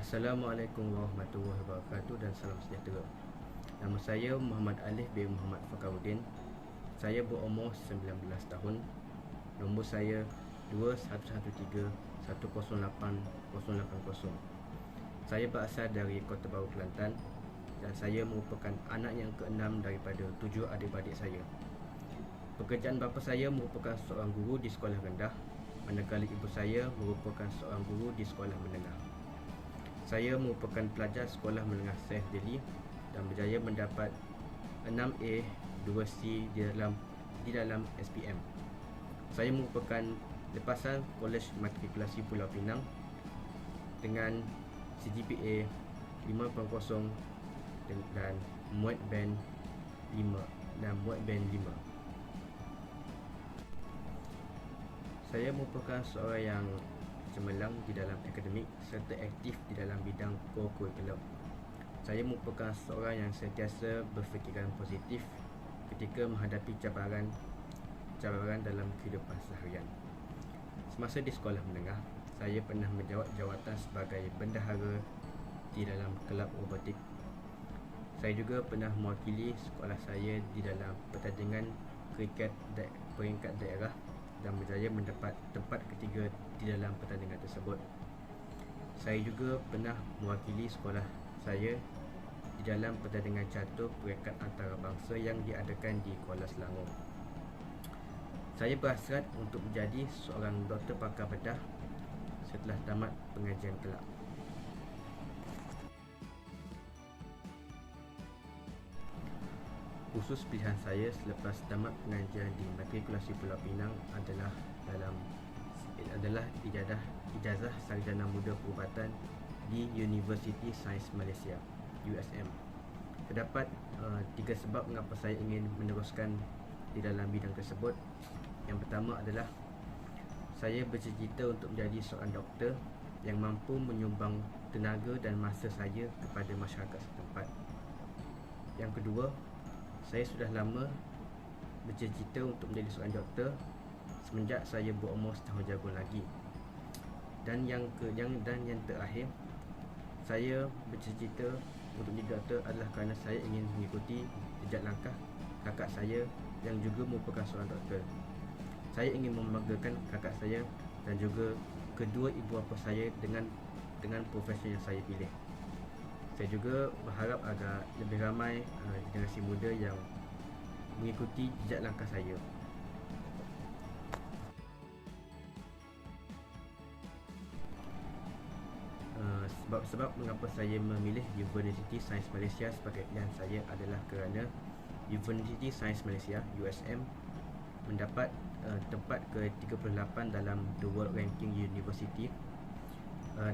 Assalamualaikum warahmatullahi wabarakatuh dan salam sejahtera. Nama saya Muhammad Alif bin Muhammad Fakhruddin. Saya berumur 19 tahun. Nombor saya 2113108080. Saya berasal dari Kota Baru, Kelantan dan saya merupakan anak yang keenam daripada 7 adik-beradik saya. Pekerjaan bapa saya merupakan seorang guru di sekolah rendah, manakala ibu saya merupakan seorang guru di sekolah menengah. Saya merupakan pelajar sekolah menengah Syekh Deli dan berjaya mendapat 6A 2C di dalam SPM. Saya merupakan lepasan Kolej Matrikulasi Pulau Pinang dengan CGPA 5.0 dan muat band 5. Saya merupakan seorang yang cemerlang di dalam akademik serta aktif di dalam bidang co-curriculum. Saya merupakan seorang yang sentiasa berfikiran positif ketika menghadapi cabaran dalam kehidupan seharian. Semasa di sekolah menengah, saya pernah menjawat jawatan sebagai bendahara di dalam kelab robotik. Saya juga pernah mewakili sekolah saya di dalam pertandingan kriket peringkat daerah dan berjaya mendapat tempat ketiga di dalam pertandingan tersebut. Saya juga pernah mewakili sekolah saya di dalam pertandingan catur peringkat antarabangsa yang diadakan di Kuala Selangor. Saya berhasrat untuk menjadi seorang doktor pakar bedah setelah tamat pengajian kelab. Khusus pilihan saya selepas tamat pengajian di Matrikulasi Pulau Pinang adalah ijazah sarjana muda perubatan di Universiti Sains Malaysia USM. Terdapat 3 sebab mengapa saya ingin meneruskan di dalam bidang tersebut. Yang pertama adalah saya bercita-cita untuk menjadi seorang doktor yang mampu menyumbang tenaga dan masa saya kepada masyarakat setempat. Yang kedua, saya sudah lama bercita-cita untuk menjadi seorang doktor semenjak saya berumur setahun jagung lagi. Dan yang terakhir, saya bercita-cita untuk menjadi doktor adalah kerana saya ingin mengikuti jejak langkah kakak saya yang juga merupakan seorang doktor. Saya ingin membanggakan kakak saya dan juga kedua ibu bapa saya dengan profesi yang saya pilih. Saya juga berharap agar lebih ramai generasi muda yang mengikuti jejak langkah saya. Sebab mengapa saya memilih Universiti Sains Malaysia sebagai pilihan saya adalah kerana Universiti Sains Malaysia USM mendapat tempat ke-38 dalam The World Ranking University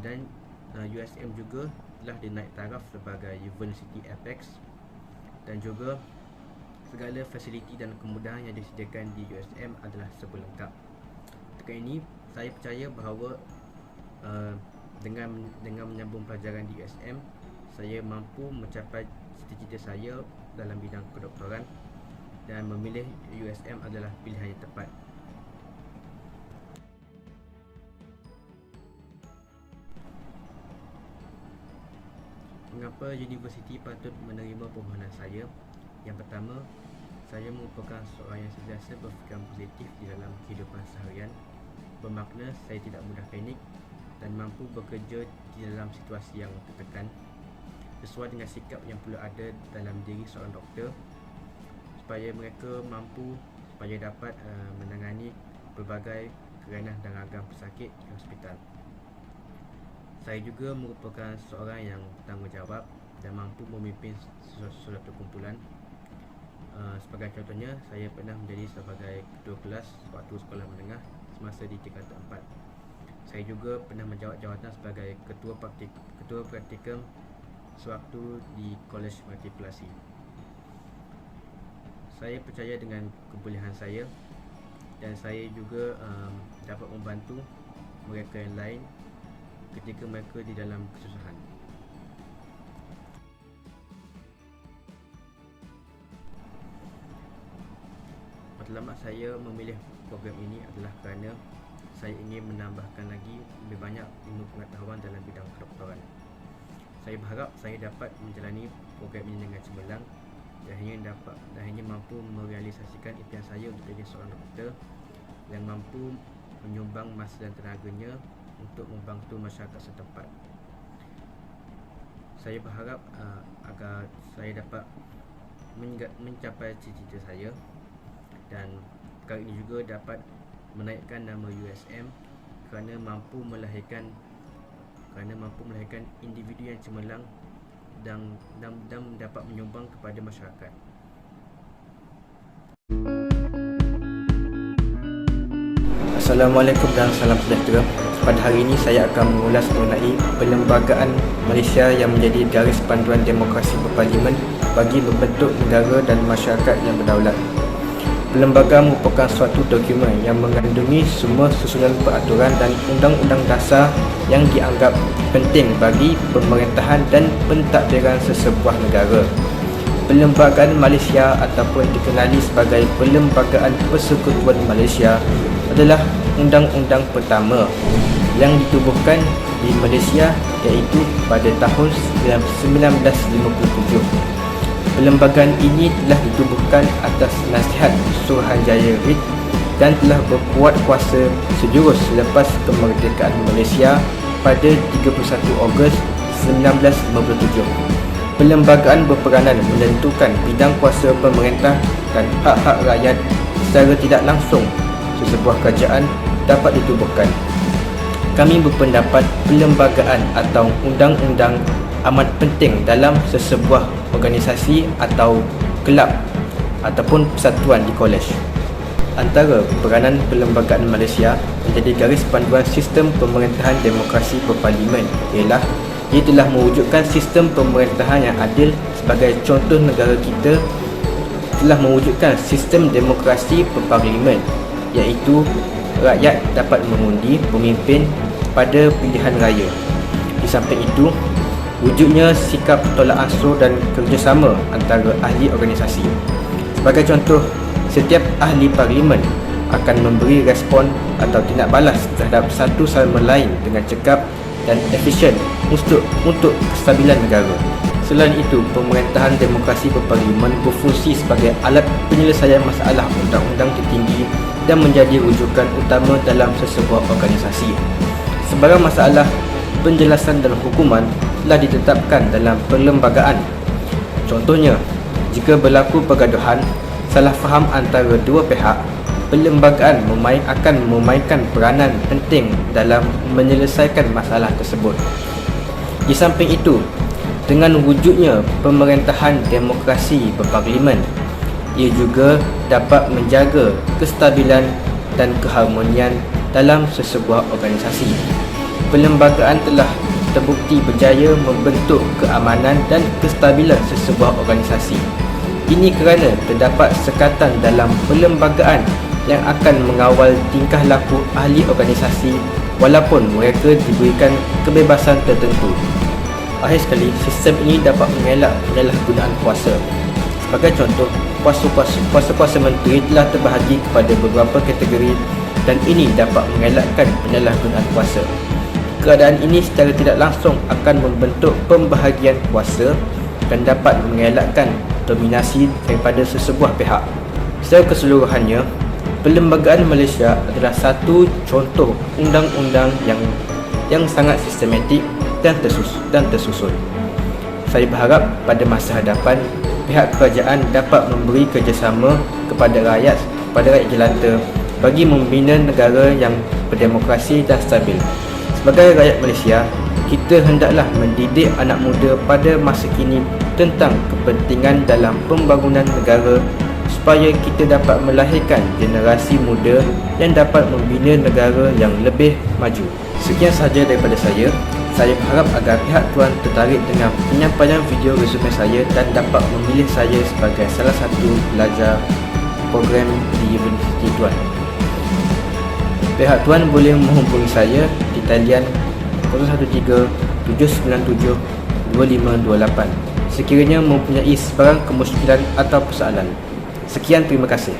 dan USM juga telah dinaik taraf sebagai University Apex, dan juga segala fasiliti dan kemudahan yang disediakan di USM adalah serba lengkap. Ketika ini saya percaya bahawa dengan menyambung pelajaran di USM, saya mampu mencapai cita-cita saya dalam bidang kedoktoran dan memilih USM adalah pilihan yang tepat. Mengapa universiti patut menerima permohonan saya? Yang pertama, saya merupakan seorang yang sentiasa berfikiran positif di dalam kehidupan seharian, bermakna saya tidak mudah panik dan mampu bekerja di dalam situasi yang tertekan sesuai dengan sikap yang perlu ada dalam diri seorang doktor supaya dapat menangani pelbagai kerana dan ragam pesakit di hospital. Saya juga merupakan seorang yang bertanggungjawab dan mampu memimpin suatu kumpulan. Sebagai contohnya, saya pernah menjadi sebagai ketua kelas waktu sekolah menengah semasa di tingkatan 4. Saya juga pernah menjawat jawatan sebagai ketua praktikum sewaktu di Kolej Matrikulasi. Saya percaya dengan kebolehan saya dan saya juga dapat membantu mereka yang lain ketika mereka di dalam kesusahan. Matlamat saya memilih program ini adalah kerana saya ingin menambahkan lagi lebih banyak ilmu pengetahuan dalam bidang kedoktoran. Saya berharap saya dapat menjalani program ini dengan cemerlang dan hanya mampu merealisasikan impian saya untuk menjadi seorang doktor yang mampu menyumbang masa dan tenaganya untuk membantu masyarakat setempat. Saya berharap agar saya dapat mencapai cita-cita saya, dan perkara ini juga dapat menaikkan nama USM kerana mampu melahirkan individu yang cemerlang dan dapat menyumbang kepada masyarakat. Assalamualaikum dan salam sejahtera. Pada hari ini saya akan mengulas mengenai Perlembagaan Malaysia yang menjadi garis panduan demokrasi berparlimen bagi membentuk negara dan masyarakat yang berdaulat. Perlembagaan merupakan suatu dokumen yang mengandungi semua susunan peraturan dan undang-undang dasar yang dianggap penting bagi pemerintahan dan pentadbiran sesebuah negara. Perlembagaan Malaysia ataupun dikenali sebagai Perlembagaan Persekutuan Malaysia adalah undang-undang pertama yang ditubuhkan di Malaysia, iaitu pada tahun 1957. Perlembagaan ini telah ditubuhkan atas nasihat Suruhanjaya RIT dan telah berkuat kuasa sejurus selepas kemerdekaan Malaysia pada 31 Ogos 1957. Perlembagaan berperanan menentukan bidang kuasa pemerintah dan hak-hak rakyat secara tidak langsung sesebuah kerajaan dapat ditubuhkan. Kami berpendapat perlembagaan atau undang-undang amat penting dalam sesebuah organisasi atau kelab ataupun persatuan di kolej. Antara peranan Perlembagaan Malaysia menjadi garis panduan sistem pemerintahan demokrasi berparlimen ialah ia telah mewujudkan sistem pemerintahan yang adil. Sebagai contoh, negara kita telah mewujudkan sistem demokrasi berparlimen, iaitu rakyat dapat mengundi pemimpin pada pilihan raya. Di samping itu, wujudnya sikap tolak ansur dan kerjasama antara ahli organisasi. Sebagai contoh, setiap ahli parlimen akan memberi respon atau tindak balas terhadap satu sama lain dengan cekap dan efisien untuk kestabilan negara. Selain itu, pemerintahan demokrasi berparlimen berfungsi sebagai alat penyelesaian masalah undang-undang tertinggi dan menjadi rujukan utama dalam sesebuah organisasi. Sebarang masalah penjelasan dan hukuman telah ditetapkan dalam perlembagaan. Contohnya, jika berlaku pergaduhan, salah faham antara dua pihak, perlembagaan akan memainkan peranan penting dalam menyelesaikan masalah tersebut. Di samping itu, dengan wujudnya pemerintahan demokrasi berparlimen, ia juga dapat menjaga kestabilan dan keharmonian dalam sesebuah organisasi. Perlembagaan telah terbukti berjaya membentuk keamanan dan kestabilan sesebuah organisasi. Ini kerana terdapat sekatan dalam perlembagaan yang akan mengawal tingkah laku ahli organisasi walaupun mereka diberikan kebebasan tertentu. Akhir sekali, sistem ini dapat mengelak penyalahgunaan kuasa. Sebagai contoh, kuasa-kuasa menteri telah terbahagi kepada beberapa kategori dan ini dapat mengelakkan penyalahgunaan kuasa. Keadaan ini secara tidak langsung akan membentuk pembahagian kuasa dan dapat mengelakkan dominasi daripada sesebuah pihak. Secara keseluruhannya, Perlembagaan Malaysia adalah satu contoh undang-undang yang sangat sistematik dan tersusun. Saya berharap pada masa hadapan pihak kerajaan dapat memberi kerjasama kepada rakyat jelanta bagi membina negara yang berdemokrasi dan stabil. Sebagai rakyat Malaysia, kita hendaklah mendidik anak muda pada masa kini tentang kepentingan dalam pembangunan negara supaya kita dapat melahirkan generasi muda yang dapat membina negara yang lebih maju. Sekian sahaja daripada saya. Saya berharap agar pihak tuan tertarik dengan penyampaian video resume saya dan dapat memilih saya sebagai salah satu pelajar program di Universiti Tuan. Pihak tuan boleh menghubungi saya di talian 013-797-2528 sekiranya mempunyai sebarang kemusykilan atau persoalan. Sekian, terima kasih.